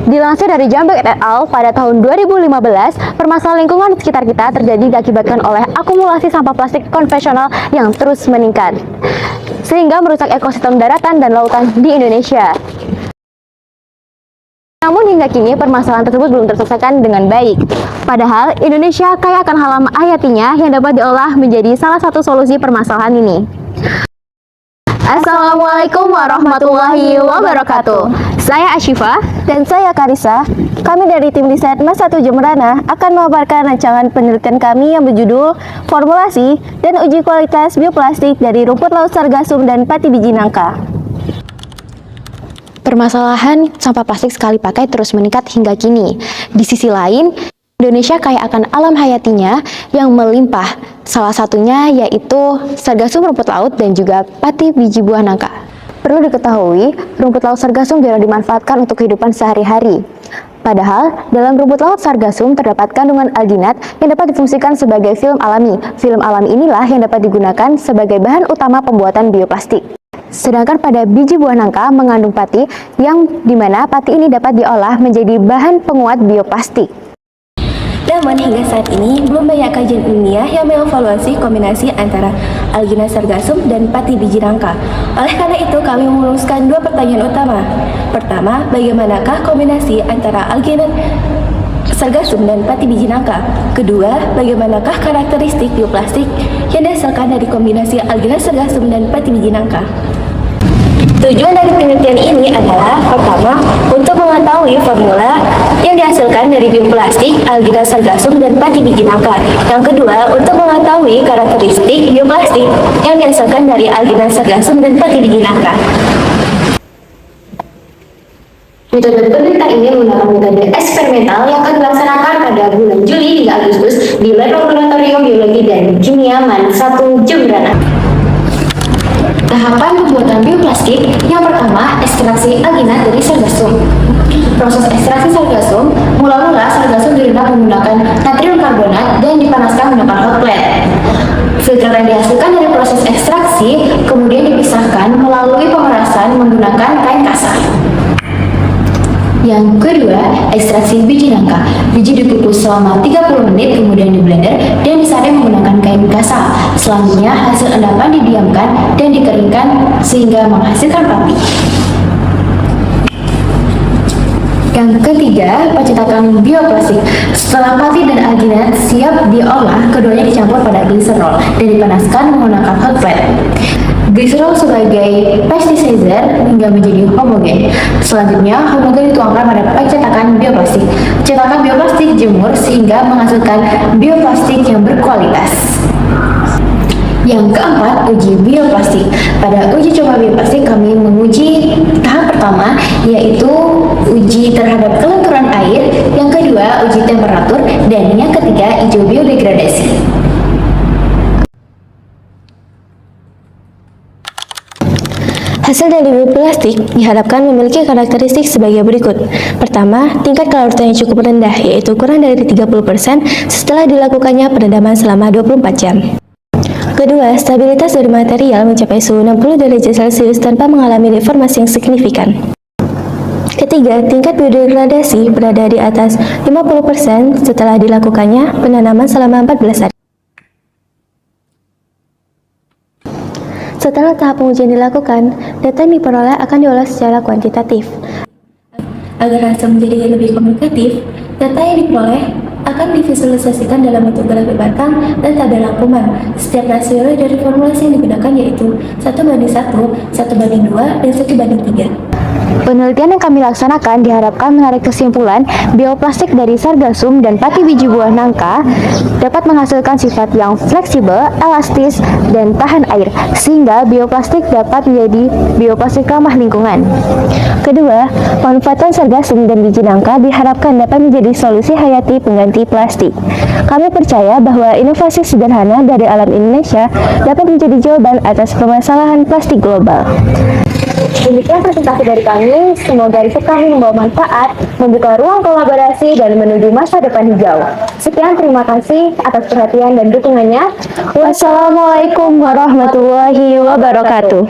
Dilansir dari Jambek et al. Pada tahun 2015, permasalahan lingkungan di sekitar kita terjadi diakibatkan oleh akumulasi sampah plastik konvensional yang terus meningkat, sehingga merusak ekosistem daratan dan lautan di Indonesia. Namun hingga kini permasalahan tersebut belum terselesaikan dengan baik. Padahal Indonesia kaya akan halaman hayatinya yang dapat diolah menjadi salah satu solusi permasalahan ini. Assalamualaikum warahmatullahi wabarakatuh. Saya Ashifa dan saya Karisa. Kami dari tim riset Mas 1 Jemberana akan memaparkan rancangan penelitian kami yang berjudul Formulasi dan Uji Kualitas Bioplastik dari Rumput Laut Sargassum dan Pati Biji Nangka. Permasalahan sampah plastik sekali pakai terus meningkat hingga kini. Di sisi lain, Indonesia kaya akan alam hayatinya yang melimpah. Salah satunya yaitu sargassum rumput laut dan juga pati biji buah nangka. Perlu diketahui, rumput laut sargassum jarang dimanfaatkan untuk kehidupan sehari-hari. Padahal, dalam rumput laut sargassum terdapat kandungan alginat yang dapat difungsikan sebagai film alami. Film alami inilah yang dapat digunakan sebagai bahan utama pembuatan bioplastik. Sedangkan pada biji buah nangka mengandung pati, yang dimana pati ini dapat diolah menjadi bahan penguat bioplastik. Namun hingga saat ini belum banyak kajian ilmiah yang mengevaluasi kombinasi antara alginat sargassum dan pati biji nangka. Oleh karena itu kami merumuskan dua pertanyaan utama. Pertama, bagaimanakah kombinasi antara alginat sargassum dan pati biji nangka? Kedua, bagaimanakah karakteristik bioplastik yang dihasilkan dari kombinasi alginat sargassum dan pati biji nangka? Tujuan dari penelitian ini adalah pertama, untuk mengetahui formula yang dihasilkan dari bioplastik, alginat sargassum, dan pati biji nangka. Yang kedua, untuk mengetahui karakteristik bioplastik yang dihasilkan dari alginat sargassum dan pati biji nangka. Metode penelitian ini menggunakan metode eksperimental yang akan dilaksanakan pada bulan Juli hingga Agustus di Laboratorium Biologi dan Kimia MAN 1 Jemberana. Tahapan pembuatan bioplastik. Yang pertama, ekstraksi alginat dari sargassum. Proses ekstraksi sargassum, mula-mula sargassum direndam menggunakan natrium karbonat dan dipanaskan menggunakan hot plate. Filter yang dihasilkan dari proses ekstraksi kemudian dipisahkan melalui pemerasan menggunakan kain kasar. Yang kedua, ekstraksi biji nangka. Biji dikukus selama 30 menit, kemudian diblender dan disaring menggunakan kain kasar. Selanjutnya, hasil endapan didiamkan dan dikeringkan sehingga menghasilkan pati. Yang ketiga, pencetakan bioplastik. Setelah pati dan alginat siap diolah, keduanya dicampur pada gliserol dan dipanaskan menggunakan hot plate. Gliserol sebagai plasticizer hingga menjadi homogen. Selanjutnya, homogen dituangkan pada pencetakan bioplastik. Cetakan bioplastik jemur sehingga menghasilkan bioplastik yang berkualitas. Yang keempat, uji bioplastik. Pada uji coba bioplastik kami menguji tahap pertama, yaitu uji terhadap kelenturan air. Yang kedua, uji temperatur. Dan yang ketiga, uji biodegradasi. Hasil dari bioplastik diharapkan memiliki karakteristik sebagai berikut. Pertama, tingkat kadaluarsa yang cukup rendah, yaitu kurang dari 30% setelah dilakukannya perendaman selama 24 jam. Kedua, stabilitas dari material mencapai suhu 60 derajat Celcius tanpa mengalami deformasi yang signifikan. Ketiga, tingkat biodegradasi berada di atas 50% setelah dilakukannya penanaman selama 14 hari. Setelah tahap pengujian dilakukan, data yang diperoleh akan diolah secara kuantitatif. Agar hasil menjadi lebih komunikatif, data yang diperoleh akan divisualisasikan dalam bentuk grafik batang dan tabel rangkuman. Setiap rasio dari formulasi yang digunakan yaitu 1:1, 1:2, dan 1:3. Penelitian yang kami laksanakan diharapkan menarik kesimpulan bioplastik dari sargassum dan pati biji buah nangka dapat menghasilkan sifat yang fleksibel, elastis, dan tahan air, sehingga bioplastik dapat menjadi bioplastik ramah lingkungan. Kedua, pemanfaatan sargassum dan biji nangka diharapkan dapat menjadi solusi hayati pengganti plastik. Kami percaya bahwa inovasi sederhana dari alam Indonesia dapat menjadi jawaban atas permasalahan plastik global. Demikian presentasi dari kami, semoga riset kami membawa manfaat, membuka ruang kolaborasi, dan menuju masa depan hijau. Sekian, terima kasih atas perhatian dan dukungannya. Wassalamualaikum warahmatullahi wabarakatuh.